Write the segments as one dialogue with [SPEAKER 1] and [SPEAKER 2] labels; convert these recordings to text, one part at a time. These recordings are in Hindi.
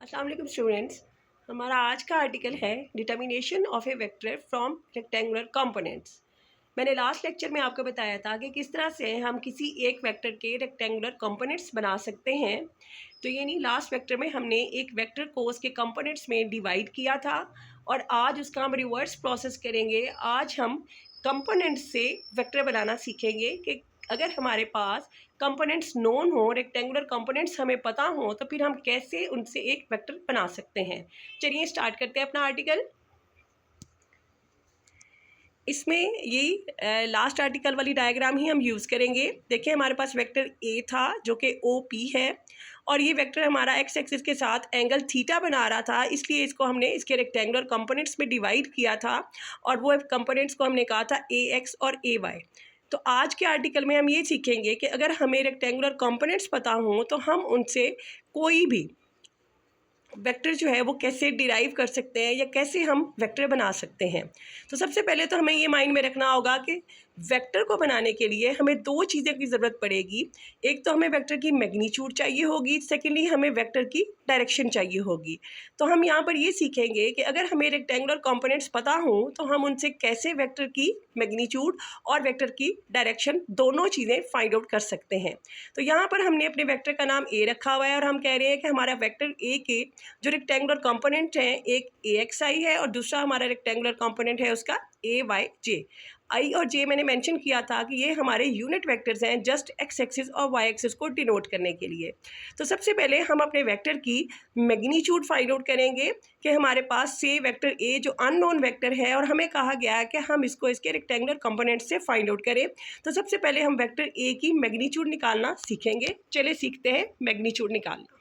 [SPEAKER 1] अस्सलाम वालेकुम स्टूडेंट्स। हमारा आज का आर्टिकल है determination of A vector from rectangular components. मैंने लास्ट लेक्चर में आपको बताया था कि किस तरह से हम किसी एक वेक्टर के रेक्टेंगुलर कंपोनेंट्स बना सकते हैं। तो यानी लास्ट वेक्टर में हमने एक वेक्टर को उसके कंपोनेंट्स में डिवाइड किया था और आज उसका हम रिवर्स प्रोसेस करेंगे। आज हम कंपोनेंट्स से वेक्टर बनाना सीखेंगे कि अगर हमारे पास कंपोनेंट्स नोन हो, रेक्टेंगुलर कंपोनेंट्स हमें पता हो, तो फिर हम कैसे उनसे एक वेक्टर बना सकते हैं। चलिए स्टार्ट करते हैं अपना आर्टिकल। इसमें यही लास्ट आर्टिकल वाली डायग्राम ही हम यूज़ करेंगे। देखिए हमारे पास वेक्टर ए था जो कि ओ पी है और ये वेक्टर हमारा एक्स एक्सिस के साथ एंगल थीटा बना रहा था, इसलिए इसको हमने इसके रेक्टेंगुलर कंपोनेंट्स में डिवाइड किया था और वो कंपोनेंट्स को हमने कहा था ए एक्स और ए वाई। तो आज के आर्टिकल में हम ये सीखेंगे कि अगर हमें रेक्टेंगुलर कंपोनेंट्स पता हों तो हम उनसे कोई भी वेक्टर जो है वो कैसे डिराइव कर सकते हैं या कैसे हम वेक्टर बना सकते हैं। तो सबसे पहले तो हमें ये माइंड में रखना होगा कि वेक्टर को बनाने के लिए हमें दो चीज़ों की ज़रूरत पड़ेगी। एक तो हमें वेक्टर की मैग्नीट्यूड चाहिए होगी, सेकेंडली हमें वेक्टर की डायरेक्शन चाहिए होगी। तो हम यहाँ पर ये सीखेंगे कि अगर हमें रेक्टेंगुलर कंपोनेंट्स पता हों तो हम उनसे कैसे वेक्टर की मैग्नीट्यूड और वेक्टर की डायरेक्शन दोनों चीज़ें फाइंड आउट कर सकते हैं। तो यहाँ पर हमने अपने वेक्टर का नाम ए रखा हुआ है और हम कह रहे हैं कि हमारा वेक्टर ए के जो रेक्टेंगुलर कंपोनेंट हैं, एक ए एक्स आई है और दूसरा हमारा रेक्टेंगुलर कंपोनेंट है उसका ए वाई जे। आई और जे मैंने मेंशन किया था कि ये हमारे यूनिट वेक्टर्स हैं जस्ट एक्स एक्सिस और वाई एक्सिस को डिनोट करने के लिए। तो सबसे पहले हम अपने वेक्टर की मैग्नीट्यूड फाइंड आउट करेंगे कि हमारे पास से वेक्टर ए जो अननोन वेक्टर है और हमें कहा गया है कि हम इसको इसके रेक्टेंगुलर कंपोनेंट से फाइंड आउट करें। तो सबसे पहले हम वेक्टर ए की मैग्नीट्यूड निकालना सीखेंगे। चलिए सीखते हैं मैग्नीट्यूड निकालना।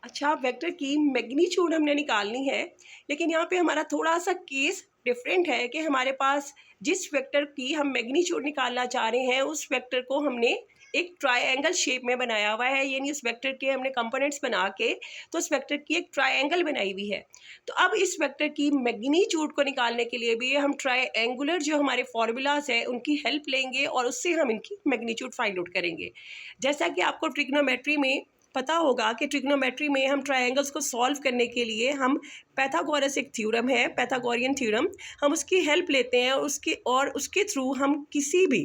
[SPEAKER 1] अच्छा, वेक्टर की मैग्नीट्यूड हमने निकालनी है, लेकिन यहाँ पे हमारा थोड़ा सा केस डिफरेंट है कि हमारे पास जिस वेक्टर की हम मैग्नीट्यूड निकालना चाह रहे हैं उस वेक्टर को हमने एक ट्रायंगल शेप में बनाया हुआ है, यानी उस वेक्टर के हमने कंपोनेंट्स बना के तो उस वेक्टर की एक ट्रायंगल बनाई हुई है। तो अब इस वेक्टर की मैग्नीट्यूड को निकालने के लिए भी हम ट्रायंगुलर जो हमारे फॉर्मूलाज है उनकी हेल्प लेंगे और उससे हम इनकी मैग्नीट्यूड फाइंड आउट करेंगे। जैसा कि आपको ट्रिग्नोमेट्री में पता होगा कि ट्रिग्नोमेट्री में हम ट्रायंगल्स को सॉल्व करने के लिए हम पैथागोरस एक थ्योरम है, पैथागोरियन थ्योरम, हम उसकी हेल्प लेते हैं और उसके थ्रू हम किसी भी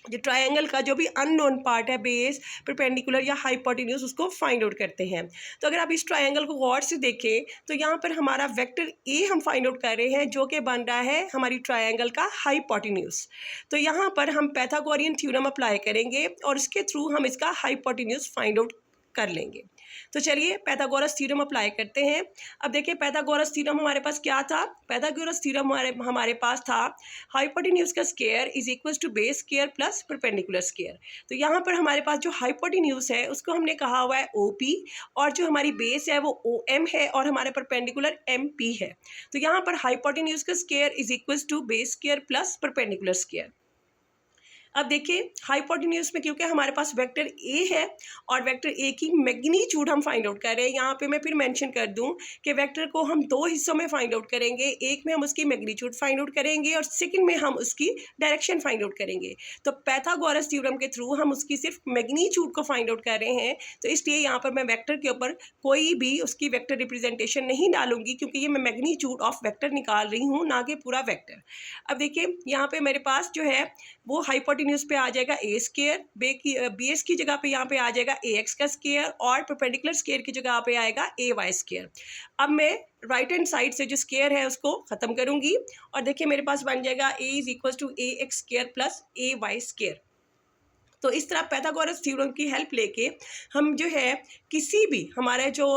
[SPEAKER 1] जो ट्रायंगल का जो भी अननोन पार्ट है, बेस, परपेंडिकुलर या हाइपोटेन्यूज, उसको फाइंड आउट करते हैं। तो अगर आप इस ट्रायंगल को गौर से देखें तो यहाँ पर हमारा वेक्टर ए हम फाइंड आउट कर रहे हैं जो कि बन रहा है हमारी ट्रायंगल का हाइपोटेन्यूज। तो यहाँ पर हम पैथागोरियन थ्योरम अप्लाई करेंगे और इसके थ्रू हम इसका हाइपोटेन्यूज फाइंड आउट कर लेंगे। तो चलिए पैथागोरस थ्योरम अप्लाई करते हैं। अब देखिए पैथागोरस थ्योरम हमारे पास क्या था। पैथागोरस थ्योरम हमारे पास था हाइपोटेन्यूज का square is equal to base square plus perpendicular square. तो यहाँ पर हमारे पास जो हाइपोटेन्यूज है उसको हमने कहा हुआ है OP और जो हमारी बेस है वो OM है और हमारे परपेंडिकुलर MP है। तो यहाँ पर हाइपोटेन्यूज का square is equal to base square plus perpendicular square. अब देखिए हाइपोटेन्यूज में क्योंकि हमारे पास वेक्टर ए है और वेक्टर ए की मैग्नीट्यूड हम फाइंड आउट कर रहे हैं, यहाँ पे मैं फिर मेंशन कर दूं कि वेक्टर को हम दो हिस्सों में फाइंड आउट करेंगे। एक में हम उसकी मैग्नीट्यूड फाइंड आउट करेंगे और सेकंड में हम उसकी डायरेक्शन फाइंड आउट करेंगे। तो पैथागोरस थ्योरम के थ्रू हम उसकी सिर्फ मैग्नीट्यूड को फाइंड आउट कर रहे हैं, तो इसलिए यहाँ पर मैं वेक्टर के ऊपर कोई भी उसकी वेक्टर रिप्रेजेंटेशन नहीं डालूंगी क्योंकि ये मैं मैग्नीट्यूड ऑफ वेक्टर निकाल रही हूँ, ना कि पूरा वेक्टर। अब देखिए यहाँ पे मेरे पास जो है वो हाइपोटेन्यूज पे आ जाएगा ए स्क्वायर, बेस की जगह पे यहाँ पे आ जाएगा ए एक्स का स्क्वायर और परपेंडिकुलर स्क्वायर की जगह पे आएगा ए वाई स्क्वायर। अब मैं राइट हैंड साइड से जो स्क्वायर है उसको ख़त्म करूँगी और देखिए मेरे पास बन जाएगा A is equal to A X square plus A Y square. तो इस तरह पैथागोरस थ्योरम की हेल्प लेके हम जो है किसी भी हमारे जो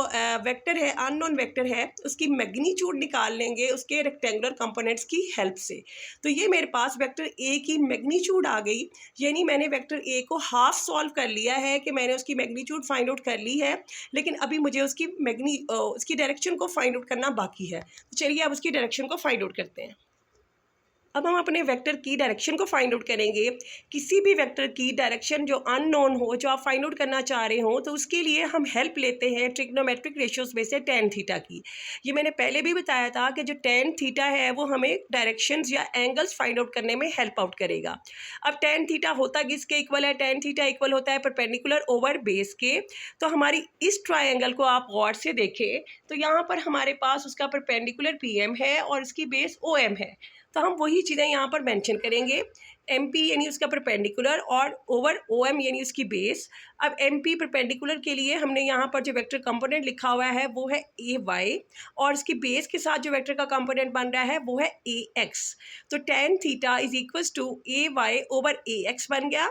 [SPEAKER 1] वेक्टर है, अननोन वेक्टर है, उसकी मैग्नीट्यूड निकाल लेंगे उसके रेक्टेंगुलर कंपोनेंट्स की हेल्प से। तो ये मेरे पास वेक्टर ए की मैग्नीट्यूड आ गई, यानी मैंने वेक्टर ए को हाफ सॉल्व कर लिया है कि मैंने उसकी मैग्नीट्यूड फाइंड आउट कर ली है, लेकिन अभी मुझे उसकी डायरेक्शन को फाइंड आउट करना बाकी है। तो चलिए अब उसकी डायरेक्शन को फाइंड आउट करते हैं। अब हम अपने वेक्टर की डायरेक्शन को फाइंड आउट करेंगे। किसी भी वेक्टर की डायरेक्शन जो अननोन हो, जो आप फाइंड आउट करना चाह रहे हो, तो उसके लिए हम हेल्प लेते हैं ट्रिग्नोमेट्रिक रेशियोज में से tan थीटा की। ये मैंने पहले भी बताया था कि जो tan थीटा है वो हमें डायरेक्शंस या एंगल्स फाइंड आउट करने में हेल्प आउट करेगा। अब tan थीटा होता किसके इक्वल है? tan थीटा इक्वल होता है परपेंडिकुलर ओवर बेस के। तो हमारी इस ट्राइंगल को आप गौर से देखें तो यहाँ पर हमारे पास उसका परपेंडिकुलर PM है और इसकी बेस OM है। तो हम वही चीज़ें यहाँ पर मेंशन करेंगे, MP यानी उसका परपेंडिकुलर और ओवर OM यानी उसकी बेस। अब MP परपेंडिकुलर के लिए हमने यहाँ पर जो वेक्टर कंपोनेंट लिखा हुआ है वो है AY और इसकी बेस के साथ जो वेक्टर का कंपोनेंट बन रहा है वो है AX। तो tan theta is equals to AY over AX बन गया।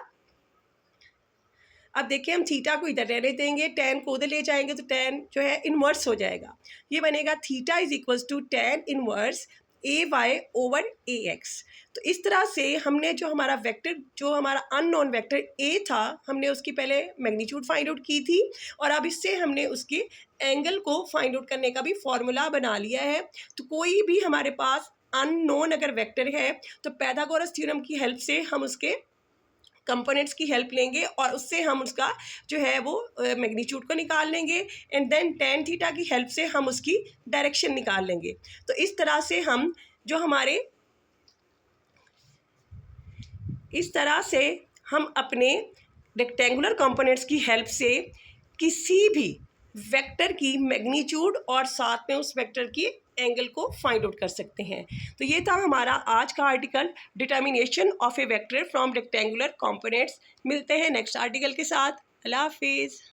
[SPEAKER 1] अब देखिए हम थीटा को इधर रहने देंगे, tan को उधर ले जाएंगे तो tan जो है इन्वर्स हो जाएगा। ये बनेगा theta is equals to tan inverse AY over AX। तो इस तरह से हमने जो हमारा वेक्टर, जो हमारा अननोन वेक्टर A था, हमने उसकी पहले मैग्नीट्यूड फाइंड आउट की थी और अब इससे हमने उसके एंगल को फाइंड आउट करने का भी फॉर्मूला बना लिया है। तो कोई भी हमारे पास अननोन अगर वेक्टर है तो पाइथागोरस थ्योरम की हेल्प से हम उसके कंपोनेंट्स की हेल्प लेंगे और उससे हम उसका जो है वो मैग्नीट्यूड को निकाल लेंगे एंड देन tan थीटा की हेल्प से हम उसकी डायरेक्शन निकाल लेंगे। तो इस तरह से हम अपने रेक्टेंगुलर कंपोनेंट्स की हेल्प से किसी भी वेक्टर की मैग्नीट्यूड और साथ में उस वेक्टर की एंगल को फाइंड आउट कर सकते हैं। तो ये था हमारा आज का article, determination of A vector from rectangular components. मिलते हैं नेक्स्ट आर्टिकल के साथ। अल्लाह हाफिज़।